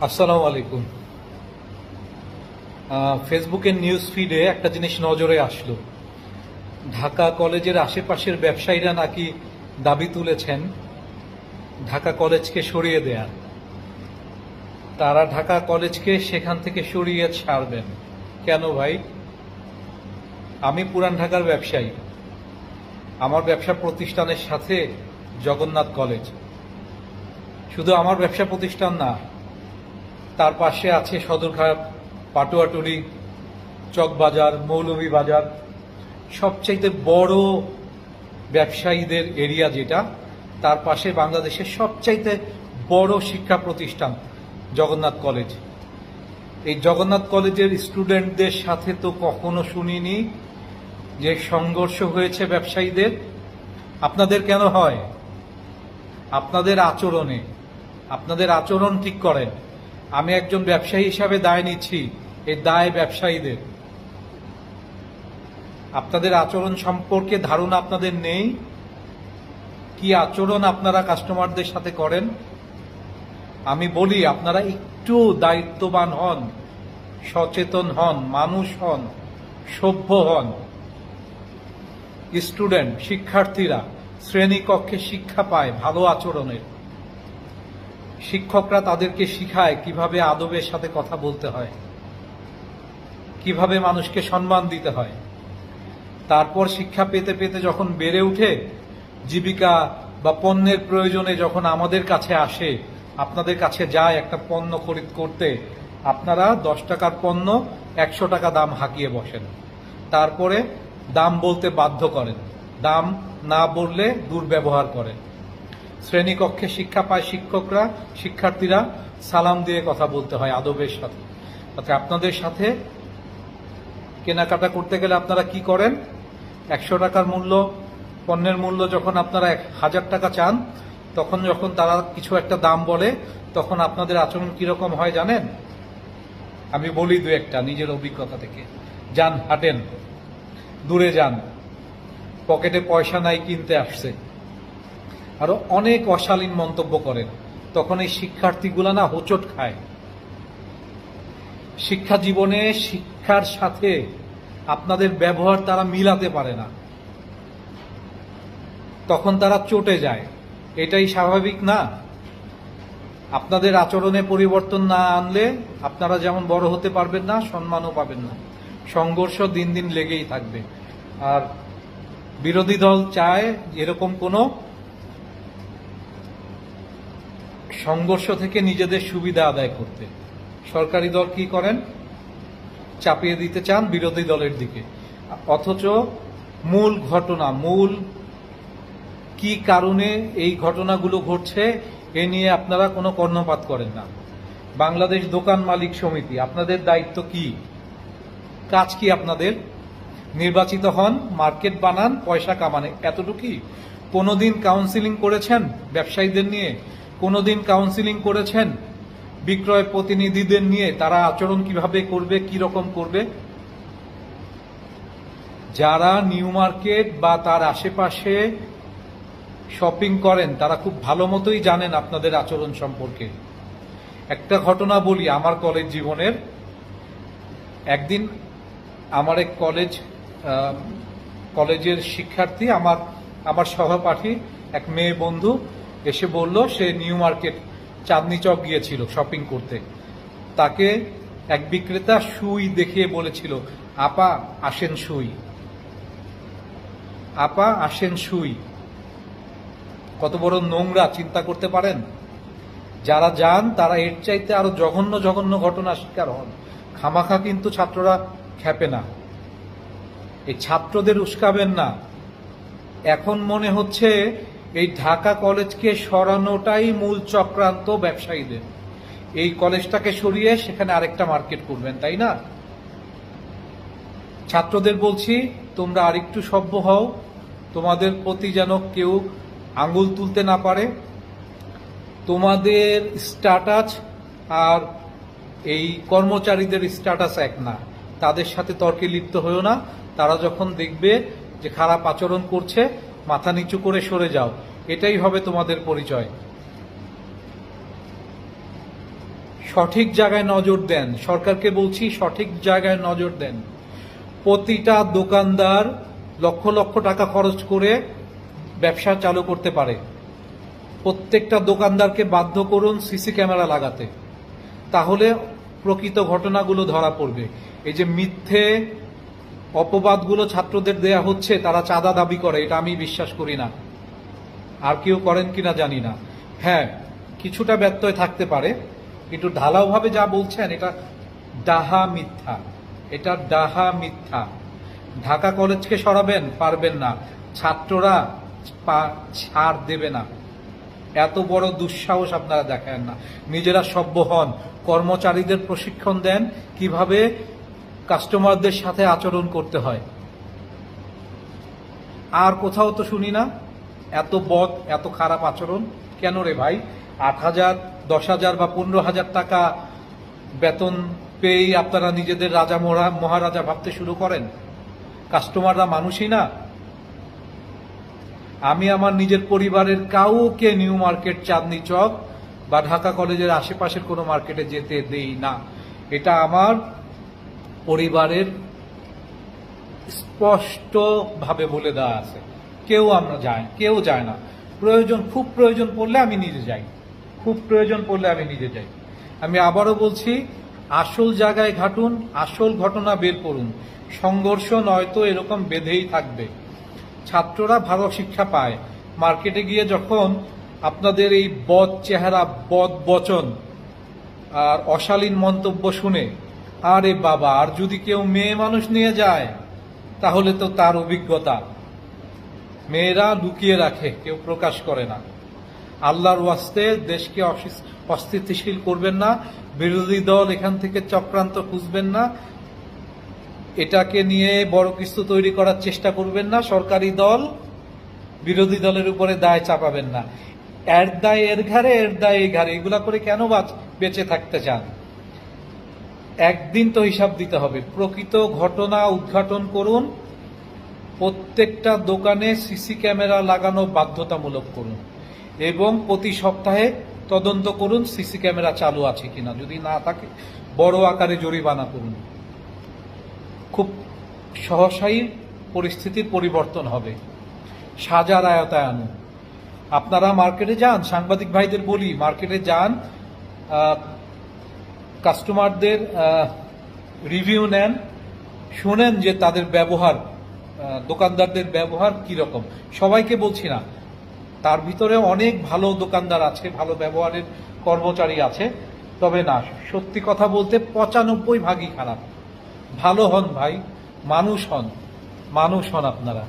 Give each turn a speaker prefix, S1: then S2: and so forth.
S1: আসসালামু আলাইকুম। ফেসবুকের নিউজ ফিডে একটা জিনিস নজরে আসলো। ঢাকা কলেজের আশেপাশের ব্যবসায়ীরা নাকি দাবি তুলেছেন ঢাকা কলেজকে সরিয়ে দেয়ার। তারা ঢাকা কলেজকে সেখান থেকে সরিয়ে ছাড়বেন কেন ভাই? আমি পুরান ঢাকার ব্যবসায়ী, আমার ব্যবসা প্রতিষ্ঠানের সাথে জগন্নাথ কলেজ। শুধু আমার ব্যবসা প্রতিষ্ঠান না, তার পাশে আছে সদরঘাট, পাটুয়াটুলি, চকবাজার, মৌলভীবাজার। সবচাইতে বড় ব্যবসায়ীদের এরিয়া যেটা, তার পাশে বাংলাদেশের সবচাইতে বড় শিক্ষা প্রতিষ্ঠান জগন্নাথ কলেজ। এই জগন্নাথ কলেজের স্টুডেন্টদের সাথে তো কখনো শুনিনি যে সংঘর্ষ হয়েছে ব্যবসায়ীদের। আপনাদের কেন হয়? আপনাদের আচরণে, আপনাদের আচরণ ঠিক করেন। আমি একজন ব্যবসায়ী হিসাবে দায় নিচ্ছি, এই দায় ব্যবসায়ীদের। আপনাদের আচরণ সম্পর্কে ধারণা আপনাদের নেই, কি আচরণ আপনারা কাস্টমারদের সাথে করেন। আমি বলি আপনারা একটু দায়িত্ববান হন, সচেতন হন, মানুষ হন, সভ্য হন। স্টুডেন্ট, শিক্ষার্থীরা শ্রেণীকক্ষে শিক্ষা পায় ভালো আচরণের। শিক্ষকরা তাদেরকে শিখায় কিভাবে আদবের সাথে কথা বলতে হয়, কিভাবে মানুষকে সম্মান দিতে হয়। তারপর শিক্ষা পেতে পেতে যখন বেড়ে উঠে, জীবিকা বা পণ্যের প্রয়োজনে যখন আমাদের কাছে আসে, আপনাদের কাছে যায় একটা পণ্য খরিদ করতে, আপনারা 10 টাকার পণ্য 100 টাকা দাম হাঁকিয়ে বসেন। তারপরে দাম বলতে বাধ্য করেন, দাম না বললে দুর্ব্যবহার করেন। শ্রেণীকক্ষে শিক্ষা পায় শিক্ষকরা, শিক্ষার্থীরা সালাম দিয়ে কথা বলতে হয় আদবের সাথে। অর্থাৎ আপনাদের সাথে কেনাকাটা করতে গেলে আপনারা কি করেন? 100 টাকার মূল্য, পণ্যের মূল্য যখন আপনারা 1000 টাকা চান, তখন যখন তারা কিছু একটা দাম বলে, তখন আপনাদের আচরণ কিরকম হয় জানেন? আমি বলি দু একটা নিজের অভিজ্ঞতা থেকে। যান, হাঁটেন, দূরে যান, পকেটে পয়সা নাই, কিনতে আসছে, আরো অনেক অশালীন মন্তব্য করেন। তখন এই শিক্ষার্থীগুলা না হোঁচট খায়। শিক্ষা জীবনে শিক্ষার সাথে আপনাদের ব্যবহার তারা মিলাতে পারে না, তখন তারা চটে যায়। এটাই স্বাভাবিক না? আপনাদের আচরণে পরিবর্তন না আনলে আপনারা যেমন বড় হতে পারবেন না, সম্মানও পাবেন না। সংঘর্ষ দিন দিন লেগেই থাকবে। আর বিরোধী দল চায় এরকম কোনো সংঘর্ষ থেকে নিজেদের সুবিধা আদায় করতে। সরকারি দল কি করেন? চাপিয়ে দিতে চান বিরোধী দলের দিকে। অথচ মূল ঘটনা, মূল কি কারণে এই ঘটনাগুলো ঘটছে, এ নিয়ে আপনারা কোনো কর্ণপাত করেন না। বাংলাদেশ দোকান মালিক সমিতি, আপনাদের দায়িত্ব কি? কাজ কি আপনাদের? নির্বাচিত হন, মার্কেট বানান, পয়সা কামানে, এতটুকুই। কোনোদিন কাউন্সিলিং করেছেন ব্যবসায়ীদের নিয়ে? কোনোদিন কাউন্সিলিং করেছেন বিক্রয় প্রতিনিধিদের নিয়ে? তারা আচরণ কিভাবে করবে, কি রকম করবে? যারা নিউ মার্কেট বা তার আশেপাশে শপিং করেন, তারা খুব ভালো মতোই জানেন আপনাদের আচরণ সম্পর্কে। একটা ঘটনা বলি আমার কলেজ জীবনের। একদিন আমার এক কলেজের শিক্ষার্থী, আমার সহপাঠী এক মেয়ে বন্ধু এসে বলল সে নিউ মার্কেট চাঁদনি চক গিয়েছিল শপিং করতে। তাকে এক বিক্রেতা সুই দেখিয়ে বলেছিল, আপা আসেন সুই, আপা আসেন সুই। কত বড় নোংরা চিন্তা করতে পারেন? যারা যান তারা এর চাইতে আরো জঘন্য জঘন্য ঘটনা শিকার হন। খামাখা কিন্তু ছাত্ররা খেপে না। এই ছাত্রদের উস্কাবেন না। এখন মনে হচ্ছে এই ঢাকা কলেজকে সরানোটাই মূল চক্রান্ত ব্যবসায়ীদের। এই কলেজটাকে সরিয়ে সেখানে আরেকটা মার্কেট করবেন, তাই না? ছাত্রদের বলছি, তোমরা আরেকটু সভ্য হও, তোমাদের প্রতি যেন কেউ আঙ্গুল তুলতে না পারে। তোমাদের স্ট্যাটাস আর এই কর্মচারীদের স্ট্যাটাস এক না, তাদের সাথে তর্কে লিপ্ত হয়েও না। তারা যখন দেখবে যে খারাপ আচরণ করছে, মাথা নিচু করে সরে যাও, এটাই হবে তোমাদের পরিচয়। সঠিক জায়গায় নজর দেন, সরকারকে বলছি সঠিক জায়গায় নজর দেন। প্রতিটা দোকানদার লক্ষ লক্ষ টাকা খরচ করে ব্যবসা চালু করতে পারে। প্রত্যেকটা দোকানদারকে বাধ্য করুন সিসি ক্যামেরা লাগাতে, তাহলে প্রকৃত ঘটনাগুলো ধরা পড়বে। এই যে মিথ্যে অপবাদগুলো ছাত্রদের দেয়া হচ্ছে, তারা চাঁদা দাবি করে, এটা আমি বিশ্বাস করি না। আর কেউ করেন কিনা জানি না। হ্যাঁ, কিছুটা ব্যত্যয় থাকতে পারে, কিন্তু ঢালাওভাবে যা বলছেন এটা ডাহা মিথ্যা, এটা ডাহা মিথ্যা। ঢাকা কলেজকে সরাবেন, পারবেন না। ছাত্ররা ছাড় দেবে না। এত বড় দুঃসাহস আপনারা দেখান না। নিজেরা সভ্য হন, কর্মচারীদের প্রশিক্ষণ দেন কিভাবে কাস্টমারদের সাথে আচরণ করতে হয়। আর কোথাও তো শুনি না এত বদ, এত খারাপ আচরণ। কেন রে ভাই? 8,000, 10,000 বা 15,000 টাকা বেতন পেয়েই আপনারা নিজেদের রাজা মহারাজা ভাবতে শুরু করেন? কাস্টমাররা মানুষই না? আমি আমার নিজের পরিবারের কাউকে নিউ মার্কেট, চাঁদনী চক বা ঢাকা কলেজের আশেপাশের কোনো মার্কেটে যেতে দেই না। এটা আমার পরিবারের স্পষ্ট ভাবে বলে দেওয়া আছে। কেউ যায় না। প্রয়োজন, খুব প্রয়োজন পড়লে আমি নিজে যাই, খুব প্রয়োজন পড়লে আমি নিজে যাই। আমি আবারও বলছি, আসল জায়গায় ঘাটুন, আসল ঘটনা বের করুন। সংঘর্ষ নয়তো এরকম বেঁধেই থাকবে। ছাত্ররা ভালো শিক্ষা পায়। মার্কেটে গিয়ে যখন আপনাদের এই বদ চেহারা, বদ বচন আর অশালীন মন্তব্য শুনে, আরে বাবা, আর যদি কেউ মেয়ে মানুষ নিয়ে যায় তাহলে তো তার অভিজ্ঞতা। মেয়েরা লুকিয়ে রাখে, কেউ প্রকাশ করে না। আল্লাহর ওয়াস্তে দেশকে অস্থিতিশীল করবেন না। বিরোধী দল এখান থেকে চক্রান্ত খুঁজবেন না। এটাকে নিয়ে বড় কিছু তৈরি করার চেষ্টা করবেন না। সরকারি দল বিরোধী দলের উপরে দায় চাপাবেন না। এর দায় এর ঘাড়ে, এর দায় এই ঘাড়ে, এগুলা করে কেন বেঁচে থাকতে চান? একদিন তো হিসাব দিতে হবে। প্রকৃত ঘটনা উদ্ঘাটন করুন। প্রত্যেকটা দোকানে সিসি ক্যামেরা লাগানো বাধ্যতামূলক করুন এবং প্রতি সপ্তাহে তদন্ত করুন সিসি ক্যামেরা চালু আছে কিনা। যদি না থাকে বড় আকারে জরিমানা করুন। খুব সহসাই পরিস্থিতির পরিবর্তন হবে। সাজার আয়তায় আনুন। আপনারা মার্কেটে যান, সাংবাদিক ভাইদের বলি, মার্কেটে যান, কাস্টমারদের রিভিউ নেন, শুনেন যে তাদের ব্যবহার, দোকানদারদের ব্যবহার কিরকম। সবাইকে বলছি না, তার ভিতরে অনেক ভালো দোকানদার আছে, ভালো ব্যবহারের কর্মচারী আছে, তবে না, সত্যি কথা বলতে 95 ভাগই খারাপ। ভালো হন ভাই, মানুষ হন, মানুষ হন আপনারা।